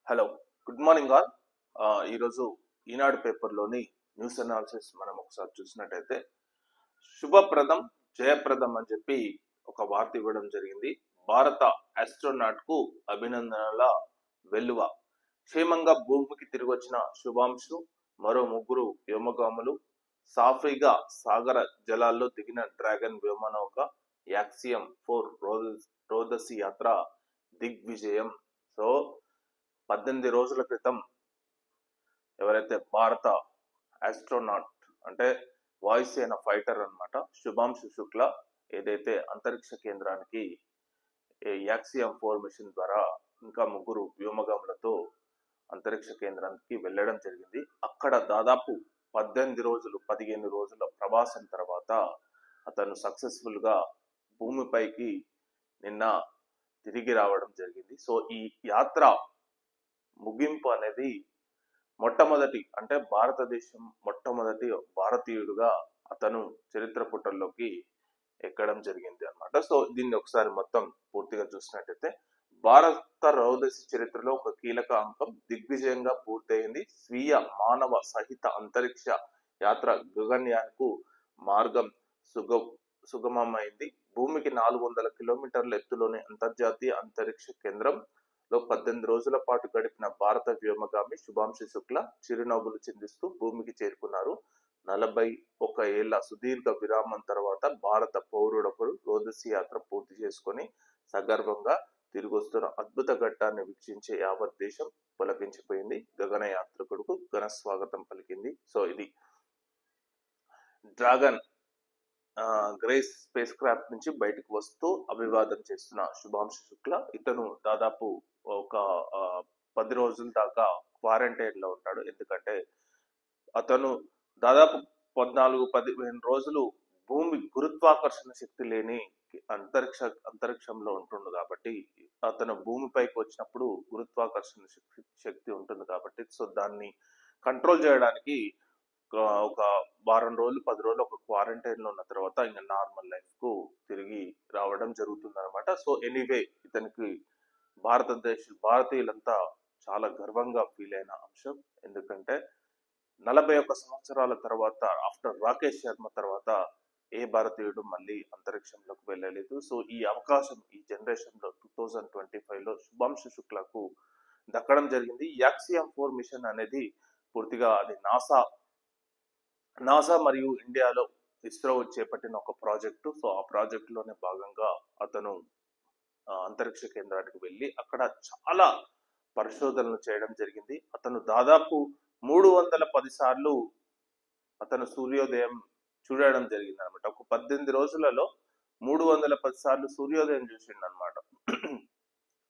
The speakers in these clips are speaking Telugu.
Hello, good morning all. ఈరోజు ఈనాడు పేపర్లోని న్యూస్ అనాలిసిస్ మనం ఒకసారి చూసినట్టయితే శుభప్రదం జయప్రదం అని చెప్పి ఒక వార్త ఇవ్వడం జరిగింది. భారత ఆస్ట్రోనాట్ కు అభినందనల వెల్లువ. క్షేమంగా భూమికి తిరిగి వచ్చిన శుభాంశు, మరో ముగ్గురు వ్యోమగాములు, సాఫీగా సాగర జలాల్లో దిగిన డ్రాగన్ వ్యోమనౌక, యాక్సియం 4 రోదసి యాత్ర దిగ్విజయం. సో 18 రోజుల క్రితం ఎవరైతే భారత ఆస్ట్రోనాట్ అంటే వాయుసేన ఫైటర్ అన్నమాట శుభాంశు శుక్ల ఏదైతే అంతరిక్ష కేంద్రానికి యాక్సియం 4 మిషన్ ద్వారా ఇంకా ముగ్గురు వ్యోమగాములతో అంతరిక్ష కేంద్రానికి వెళ్ళడం జరిగింది. అక్కడ దాదాపు 15 రోజుల ప్రవాసం తర్వాత అతను సక్సెస్ఫుల్ గా భూమిపైకి నిన్న తిరిగి రావడం జరిగింది. సో ఈ యాత్ర ముగింపు అనేది మొట్టమొదటి అంటే భారతదేశం మొట్టమొదటి భారతీయుడుగా అతను చరిత్ర పుటల్లోకి ఎక్కడం జరిగింది అన్నమాట. సో దీన్ని ఒకసారి మొత్తం పూర్తిగా చూసినట్టయితే భారత రోదసి చరిత్రలో ఒక కీలక అంకం దిగ్విజయంగా పూర్తయింది. స్వీయ మానవ సహిత అంతరిక్ష యాత్ర గగన్యాన్కు మార్గం సుగమమైంది. భూమికి 400 కిలోమీటర్ల ఎత్తులోని అంతర్జాతీయ అంతరిక్ష కేంద్రం 18 రోజుల పాటు గడిపిన భారత వ్యోమగామి శుభాంశు శుక్ల చిరునవ్వులు చిందిస్తూ భూమికి చేరుకున్నారు. 41 ఏళ్ల సుదీర్ఘ విరామం తర్వాత భారత పౌరుడొకరు రోదసి యాత్ర పూర్తి చేసుకొని సగర్వంగా తిరిగొస్తున్న అద్భుత ఘట్టాన్ని వీక్షించే యావత్ దేశం పులకించిపోయింది. గగన యాత్రికుడుకు ఘన స్వాగతం పలికింది. సో ఇది డ్రాగన్ గ్రేస్ స్పేస్ క్రాఫ్ట్ నుంచి బయటకు వస్తూ అభివాదం చేస్తున్న శుభాంశు శుక్ల ఇతను దాదాపు ఒక 10 రోజుల దాకా క్వారంటైన్ లో ఉంటాడు. ఎందుకంటే అతను దాదాపు 14-15 రోజులు భూమి గురుత్వాకర్షణ శక్తి లేని అంతరిక్షంలో ఉంటుండు కాబట్టి అతను భూమిపైకి వచ్చినప్పుడు గురుత్వాకర్షణ శక్తి ఉంటుంది కాబట్టి సో దాన్ని కంట్రోల్ చేయడానికి ఒక వారం రోజులు 10 రోజులు ఒక క్వారంటైన్ లో ఉన్న తర్వాత ఇంకా నార్మల్ లైఫ్ కు తిరిగి రావడం జరుగుతుంది అనమాట. సో ఎనీవే ఇతనికి భారతీయులంతా చాలా గర్వంగా ఫీల్ అయిన అంశం. ఎందుకంటే 41 సంవత్సరాల తర్వాత ఆఫ్టర్ రాకేష్ శర్మ తర్వాత ఏ భారతీయుడు మళ్ళీ అంతరిక్షంలోకి వెళ్ళలేదు. సో ఈ అవకాశం ఈ జనరేషన్ లో 2025 లో శుభాంశు శుక్లకు దక్కడం జరిగింది. యాక్సియం 4 మిషన్ అనేది పూర్తిగా అది నాసా మరియు ఇండియాలో ఇస్రో చేపట్టిన ఒక ప్రాజెక్టు. సో ఆ ప్రాజెక్ట్ లోనే భాగంగా అతను అంతరిక్ష కేంద్రానికి వెళ్ళి అక్కడ చాలా పరిశోధనలు చేయడం జరిగింది. అతను దాదాపు 310 సార్లు అతను సూర్యోదయం చూడడం జరిగింది అనమాట. ఒక 18 రోజులలో 310 సార్లు సూర్యోదయం చూసిండు అనమాట.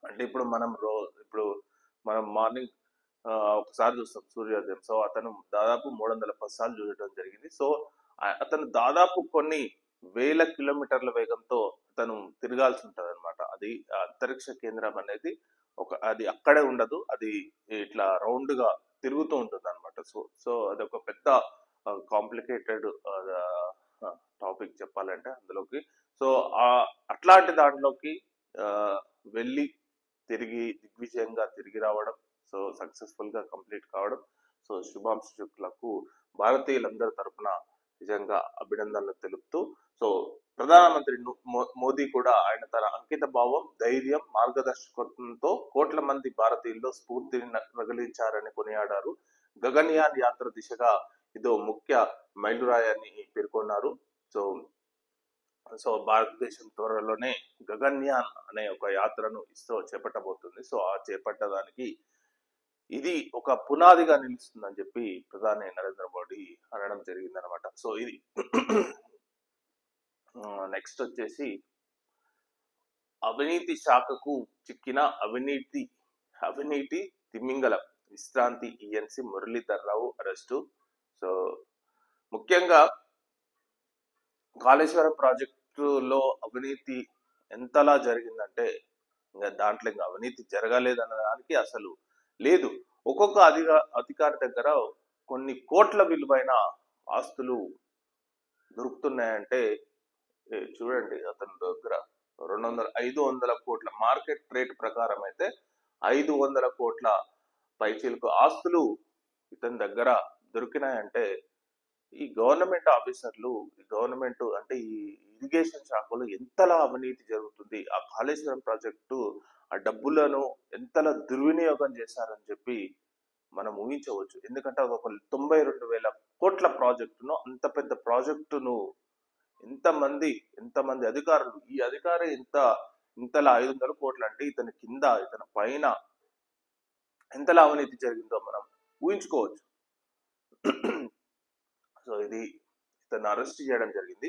అంటే ఇప్పుడు మనం మార్నింగ్ ఒకసారి చూస్తాం సూర్యోదయం. సో అతను దాదాపు 310 సార్లు చూడటం జరిగింది. సో అతను దాదాపు కొన్ని వేల కిలోమీటర్ల వేగంతో అతను తిరగాల్సి ఉంటది అనమాట. అది అంతరిక్ష కేంద్రం అనేది అది అక్కడే ఉండదు, అది ఇట్లా రౌండ్ గా తిరుగుతూ ఉంటుంది అనమాట. సో అదొక పెద్ద కాంప్లికేటెడ్ టాపిక్ చెప్పాలంటే అందులోకి. సో అట్లాంటి దాంట్లోకి వెళ్ళి తిరిగి దిగ్విజయంగా తిరిగి రావడం, సో సక్సెస్ఫుల్ గా కంప్లీట్ కావడం, సో శుభాంశు శుక్లకు భారతీయులందరి తరఫున నిజంగా అభినందనలు తెలుపుతూ సో ప్రధానమంత్రి మోదీ కూడా ఆయన తన అంకిత భావం, ధైర్యం, మార్గదర్శకత్వంతో కోట్ల మంది భారతీయుల్లో స్ఫూర్తిని రగిలించారని కొనియాడారు. గగన్యాన్ యాత్ర దిశగా ఇదో ముఖ్య మైలురాయని పేర్కొన్నారు. సో భారతదేశం త్వరలోనే గగన్యాన్ అనే ఒక యాత్రను ఇస్రో చేపట్టబోతుంది. సో ఆ చేపట్టడానికి ఇది ఒక పునాదిగా నిలుస్తుందని చెప్పి ప్రధాని నరేంద్ర మోడీ అనడం జరిగింది అనమాట. సో ఇది నెక్స్ట్ వచ్చేసి అవినీతి శాఖకు చిక్కిన అవినీతి తిమింగలం విశ్రాంతి ENC Muralidhar Rao arrest. So ముఖ్యంగా కాళేశ్వరం ప్రాజెక్టులో అవినీతి ఎంతలా జరిగిందంటే ఇంకా దాంట్లో ఇంకా అవినీతి జరగలేదనడానికి అసలు లేదు. ఒక్కొక్క అధికారి దగ్గర కొన్ని కోట్ల విలువైన ఆస్తులు దొరుకుతున్నాయంటే చూడండి, అతని దగ్గర 500 కోట్ల మార్కెట్ రేట్ ప్రకారం అయితే 500 కోట్ల పైచీలకు ఆస్తులు ఇతని దగ్గర దొరికినాయంటే ఈ గవర్నమెంట్ ఆఫీసర్లు, ఈ గవర్నమెంట్ అంటే ఈ ఇరిగేషన్ శాఖలో ఎంతలా అవినీతి జరుగుతుంది, ఆ కాళేశ్వరం ప్రాజెక్టు ఆ డబ్బులను ఎంతలా దుర్వినియోగం చేశారని చెప్పి మనం ఊహించవచ్చు. ఎందుకంటే ఒక 92,000 కోట్ల ప్రాజెక్టును, అంత పెద్ద ప్రాజెక్టును ఎంతమంది అధికారులు, ఈ అధికారి ఇంతలా 500 కోట్లు అంటే ఇతని కింద ఇతని పైన ఎంతలా అవినీతి జరిగిందో మనం ఊహించుకోవచ్చు. సో ఇది ఇతను అరెస్ట్ చేయడం జరిగింది.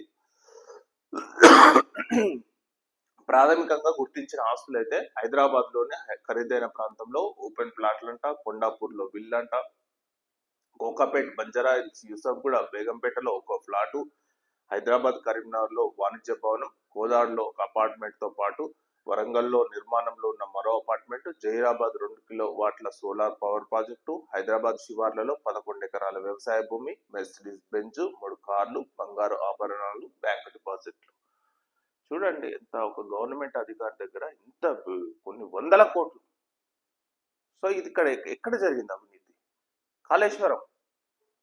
ప్రాథమికంగా గుర్తించిన ఆస్తులు అయితే హైదరాబాద్ లోనే ఖరీదైన ప్రాంతంలో ఓపెన్ ప్లాట్లంట, కొండాపూర్లో విల్లంట, కోకాపేట్, బంజారాహిల్స్, యూసఫ్గూడ, బేగంపేటలో ఒక ఫ్లాటు, హైదరాబాద్ కరీంనగర్ లో వాణిజ్య భవనం, కోదాడులో ఒక అపార్ట్మెంట్ తో పాటు వరంగల్లో నిర్మాణంలో ఉన్న మరో అపార్ట్మెంట్, జహీరాబాద్ 2 కిలోవాట్ల సోలార్ పవర్ ప్రాజెక్టు, హైదరాబాద్ శివార్లలో 11 ఎకరాల వ్యవసాయ భూమి, మెర్సిడీస్ బెంజ్, 3 కార్లు, బంగారు ఆభరణాలు, బ్యాంకు డిపాజిట్లు. చూడండి ఎంత ఒక గవర్నమెంట్ అధికారి దగ్గర ఇంత కొన్ని వందల కోట్లు. సో ఇది ఎక్కడ జరిగింది అవినీతి?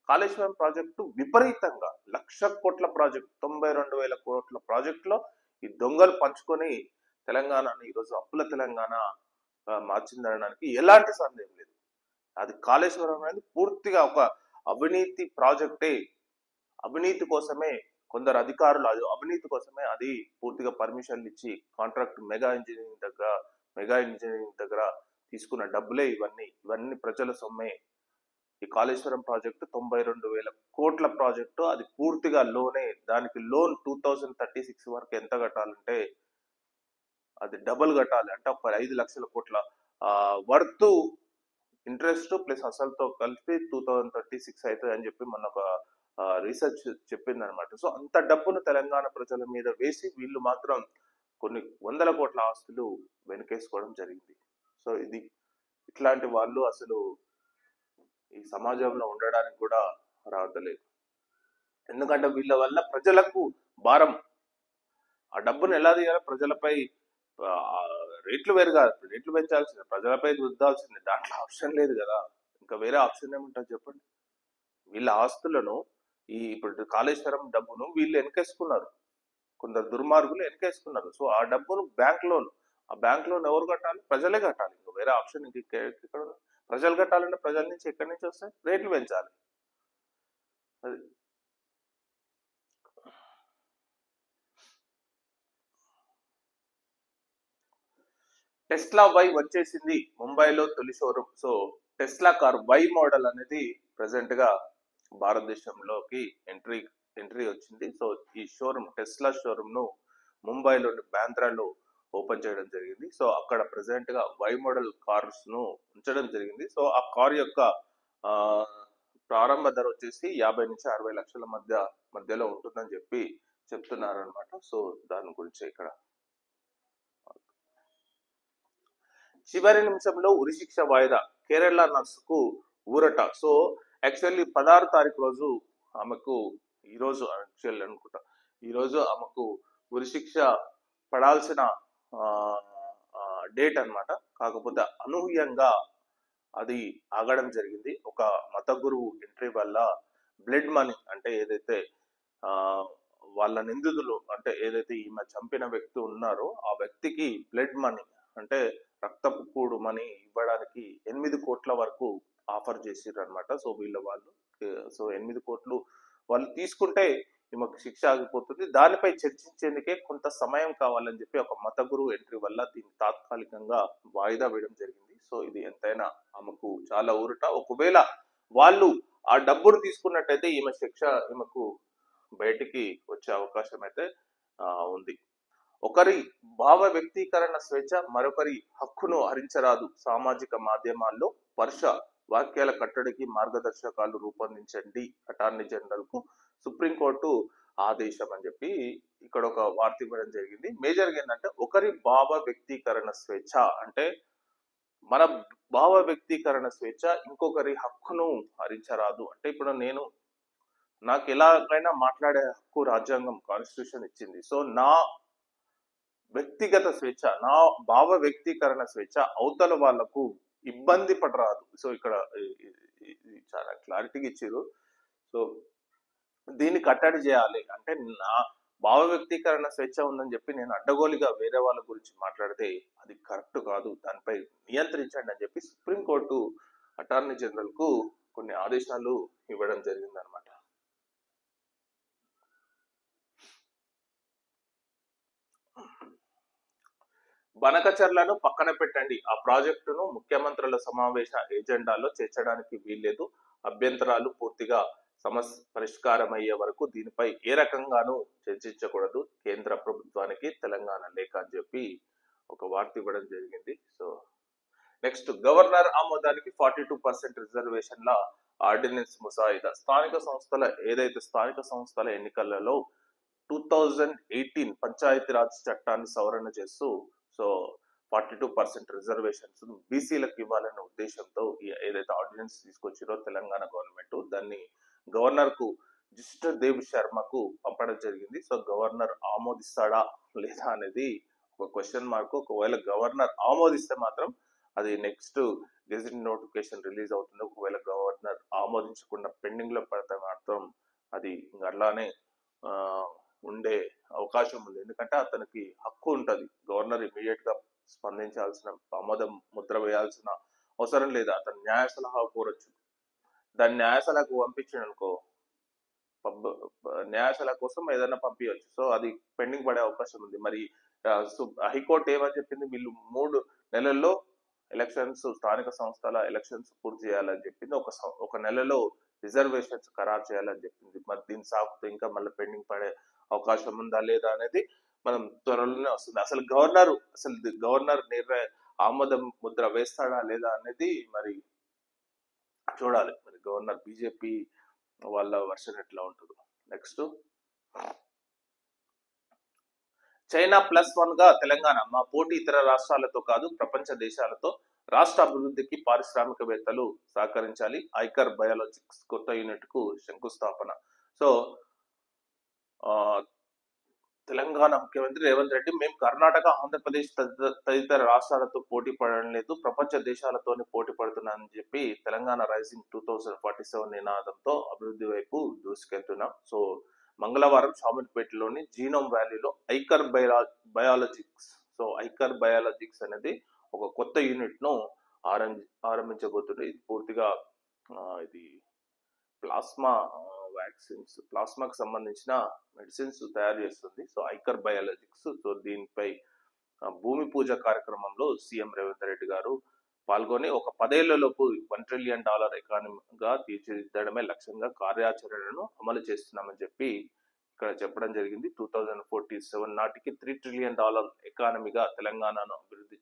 కాళేశ్వరం ప్రాజెక్టు విపరీతంగా 1,00,000 కోట్ల ప్రాజెక్టు, 92,000 కోట్ల ప్రాజెక్టులో ఈ దొంగలు పంచుకొని తెలంగాణని ఈరోజు అప్పుల తెలంగాణ మార్చిందనడానికి ఎలాంటి సందేహం లేదు. అది కాళేశ్వరం అనేది పూర్తిగా ఒక అవినీతి ప్రాజెక్టే. అవినీతి కోసమే కొందరు అధికారులు అవినీతి కోసమే అది పూర్తిగా పర్మిషన్లు ఇచ్చి కాంట్రాక్ట్ మెగా ఇంజనీరింగ్ దగ్గర తీసుకున్న డబ్బులే ఇవన్నీ ప్రజల సొమ్మే. ఈ కాళేశ్వరం ప్రాజెక్టు 92,000 కోట్ల ప్రాజెక్టు, అది పూర్తిగా లోనే. దానికి లోన్ 2036 వరకు ఎంత కట్టాలంటే అది డబుల్ కట్టాలి. అంటే ఒక 5 లక్షల కోట్ల వర్త్ ఇంట్రెస్ట్ ప్లస్ అసలుతో కలిపి 2036 అవుతుంది అని చెప్పి మన ఒక రీసెర్చ్ చెప్పింది అనమాట. సో అంత డబ్బును తెలంగాణ ప్రజల మీద వేసి వీళ్ళు మాత్రం కొన్ని వందల కోట్ల ఆస్తులు వెనకేసుకోవడం జరిగింది. సో ఇట్లాంటి వాళ్ళు అసలు ఈ సమాజంలో ఉండడానికి కూడా రావట్లేదు. ఎందుకంటే వీళ్ళ వల్ల ప్రజలకు భారం. ఆ డబ్బును ఎలా తీయాలో ప్రజలపై రేట్లు రేట్లు పెంచాల్సిందే, ప్రజలపై రుద్దాల్సిందే. దాంట్లో ఆప్షన్ లేదు కదా, ఇంకా వేరే ఆప్షన్ ఏముంటుంది చెప్పండి. వీళ్ళ ఆస్తులను ఇప్పుడు కాళేశ్వరం డబ్బును వీళ్ళు వెనకేసుకున్నారు, కొందరు దుర్మార్గులు వెనకేసుకున్నారు. సో ఆ డబ్బును ఆ బ్యాంక్ లోన్ ఎవరు కట్టాలి? ప్రజలే కట్టాలి. ఇంకా వేరే ఆప్షన్ ఇక్కడ ప్రజలు కట్టాలంటే ప్రజల నుంచి ఎక్కడి నుంచి వస్తాయి? రేట్లు పెంచాలి. అది టెస్లా వై వచ్చేసింది ముంబైలో తొలి showroom. So Tesla car Y model అనేది ప్రెసెంట్ గా భారతదేశంలోకి ఎంట్రీ వచ్చింది. సో ఈ టెస్లా షోరూమ్ ను ముంబైలోని బాంద్రాలో ఓపెన్ చేయడం జరిగింది. సో అక్కడ ప్రెసెంట్ గా వై మోడల్ కార్స్ ను ఉంచడం జరిగింది. సో ఆ కార్ యొక్క ప్రారంభ ధర వచ్చేసి 50 నుంచి 60 లక్షల మధ్యలో ఉంటుందని చెప్తున్నారు అనమాట. సో దాని గురించి ఇక్కడ చివరి నిమిషంలో ఉరిశిక్ష వాయిదా, కేరళ నర్సుకు ఊరట. సో యాక్చువల్లీ 16 తారీఖు రోజు ఆమెకు ఈరోజు ఆమెకు ఉరిశిక్ష పడాల్సిన డేట్ అనమాట. కాకపోతే అనూహ్యంగా అది ఆగడం జరిగింది. ఒక మత గురువు ఎంట్రీ వల్ల బ్లడ్ మనీ అంటే ఏదైతే వాళ్ళ నిందితులు అంటే ఏదైతే ఈమె చంపిన వ్యక్తి ఉన్నారో ఆ వ్యక్తికి బ్లడ్ మనీ అంటే రక్తపు కూడు మనీ ఇవ్వడానికి 8 కోట్ల వరకు ఆఫర్ చేసిర్రు అనమాట. సో వాళ్ళు 8 కోట్లు వాళ్ళు తీసుకుంటే ఈమెకు శిక్ష ఆగిపోతుంది. దానిపై చర్చించేందుకే కొంత సమయం కావాలని చెప్పి ఒక మత గురువు ఎంట్రీ వల్ల దీన్ని తాత్కాలికంగా వాయిదా వేయడం జరిగింది. సో ఇది ఎంతైనా ఆమెకు చాలా ఊరట. ఒకవేళ వాళ్ళు ఆ డబ్బును తీసుకున్నట్టయితే ఈమెకు బయటికి వచ్చే అవకాశం అయితే ఉంది. ఒకరి భావ వ్యక్తీకరణ స్వేచ్ఛ మరొకరి హక్కును హరించరాదు, సామాజిక మాధ్యమాల్లో పరుష వాక్యాల కట్టడికి మార్గదర్శకాలు రూపొందించండి అటార్నీ జనరల్ కు సుప్రీంకోర్టు ఆదేశం అని చెప్పి ఇక్కడ ఒక వార్త ఇవ్వడం జరిగింది. మేజర్గా ఏంటంటే ఒకరి భావ వ్యక్తీకరణ స్వేచ్ఛ అంటే మన భావ వ్యక్తీకరణ స్వేచ్ఛ ఇంకొకరి హక్కును హరించరాదు. అంటే ఇప్పుడు నాకు ఎలాగైనా మాట్లాడే హక్కు రాజ్యాంగం కాన్స్టిట్యూషన్ ఇచ్చింది. సో నా వ్యక్తిగత స్వేచ్ఛ, నా భావ వ్యక్తీకరణ స్వేచ్ఛ అవతల వాళ్లకు ఇబ్బంది పడరాదు. సో ఇక్కడ ఇది చాలా క్లారిటీగా ఇచ్చారు. సో దీన్ని కట్టడి చేయాలి అంటే నా భావ వ్యక్తీకరణ స్వేచ్ఛ ఉందని చెప్పి నేను అడ్డగోలుగా వేరే వాళ్ళ గురించి మాట్లాడితే అది కరెక్ట్ కాదు, దానిపై నియంత్రించండి అని చెప్పి సుప్రీంకోర్టు అటార్నీ జనరల్ కు కొన్ని ఆదేశాలు ఇవ్వడం జరిగింది అనమాట. బనకచర్లను పక్కన పెట్టండి, ఆ ప్రాజెక్టును ముఖ్యమంత్రుల సమావేశ ఎజెండాలో చేర్చడానికి వీల్లేదు, అభ్యంతరాలు పూర్తిగా సమస్య పరిష్కారమయ్యే వరకు దీనిపై ఏ రకంగానూ చర్చించకూడదు, కేంద్ర ప్రభుత్వానికి తెలంగాణ లేఖ అని చెప్పి ఒక వార్త ఇవ్వడం జరిగింది. సో నెక్స్ట్, గవర్నర్ ఆమోదానికి 42% రిజర్వేషన్ల ఆర్డినెన్స్ ముసాయిదా. స్థానిక సంస్థల ఎన్నికలలో 2018 పంచాయతీరాజ్ చట్టాన్ని సవరణ చేస్తూ సో 42% రిజర్వేషన్స్ బీసీలకు ఇవ్వాలనే ఉద్దేశంతో ఏదైతే ఆర్డినెన్స్ తీసుకొచ్చారో తెలంగాణ గవర్నమెంట్, దాన్ని గవర్నర్ కు జిస్టర్ దేవ్ శర్మకు పంపడం జరిగింది. సో గవర్నర్ ఆమోదిస్తాడా లేదా అనేది ఒక క్వశ్చన్ మార్క్. ఒకవేళ గవర్నర్ ఆమోదిస్తే మాత్రం అది నెక్స్ట్ గెజిట్ నోటిఫికేషన్ రిలీజ్ అవుతుంది. ఒకవేళ గవర్నర్ ఆమోదించకుండా పెండింగ్ లో పడితే మాత్రం అది అలానే ఉండే అవకాశం ఉంది. ఎందుకంటే అతనికి హక్కు ఉంటది, గవర్నర్ ఇమీడియట్ గా స్పందించాల్సిన, ఆమోదం ముద్ర వేయాల్సిన అవసరం లేదు. అతను న్యాయ సలహా కోరొచ్చు. దాన్ని న్యాయశాలకు పంపించాడు అనుకో, న్యాయశాల కోసం ఏదైనా పంపించవచ్చు. సో అది పెండింగ్ పడే అవకాశం ఉంది. మరి హైకోర్టు ఏమని చెప్పింది, వీళ్ళు 3 నెలల్లో ఎలక్షన్స్, స్థానిక సంస్థల ఎలక్షన్స్ పూర్తి చేయాలని చెప్పింది. ఒక నెలలో రిజర్వేషన్స్ ఖరారు చేయాలని చెప్పింది. మరి దీని సాగుతూ ఇంకా మళ్ళీ పెండింగ్ పడే అవకాశం ఉందా లేదా అనేది మనం త్వరలోనే వస్తుంది. అసలు గవర్నర్ ఆమోదం ముద్ర వేస్తాడా లేదా అనేది మరి చూడాలి. మరి గవర్నర్ బీజేపీ వాళ్ళ వర్షన్ ఎట్లా ఉంటుందో. నెక్స్ట్, చైనా +1 గా తెలంగాణ, మా పోటీ ఇతర రాష్ట్రాలతో కాదు ప్రపంచ దేశాలతో, రాష్ట్ర అభివృద్ధికి పారిశ్రామికవేత్తలు సహకరించాలి, ఐకర్ బయాలజిక్స్ కొత్త యూనిట్ కు శంకుస్థాపన. సో తెలంగాణ ముఖ్యమంత్రి రేవంత్ రెడ్డి, మేము కర్ణాటక, ఆంధ్రప్రదేశ్ తదితర రాష్ట్రాలతో పోటీ పడడం లేదు, ప్రపంచ దేశాలతోనే పోటీ పడుతున్నానని చెప్పి తెలంగాణ రైజింగ్ 2047 నినాదంతో అభివృద్ధి వైపు దూసుకెళ్తున్నాం. సో మంగళవారం షామీర్పేటలోని జీనోమ్ వ్యాలీలో ఐకర్ బయాలజిక్స్ అనేది ఒక కొత్త యూనిట్ ను ఆరంభించబోతుంది. ఇది పూర్తిగా ఇది ప్లాస్మాకు సంబంధించిన మెడిసిన్స్ తయారు చేస్తుంది. So ఐకర్ biologics. సో దీనిపై భూమి పూజ కార్యక్రమంలో సీఎం రేవంత్ రెడ్డి గారు పాల్గొని ఒక 10 ఏళ్లలోపు $1 ట్రిలియన్ ఎకానమీగా తీర్చిదిద్దడమే లక్ష్యంగా కార్యాచరణను అమలు చేస్తున్నామని చెప్పి ఇక్కడ చెప్పడం జరిగింది. 2047 నాటికి $3 ట్రిలియన్ ఎకానమీగా తెలంగాణను అభివృద్ధి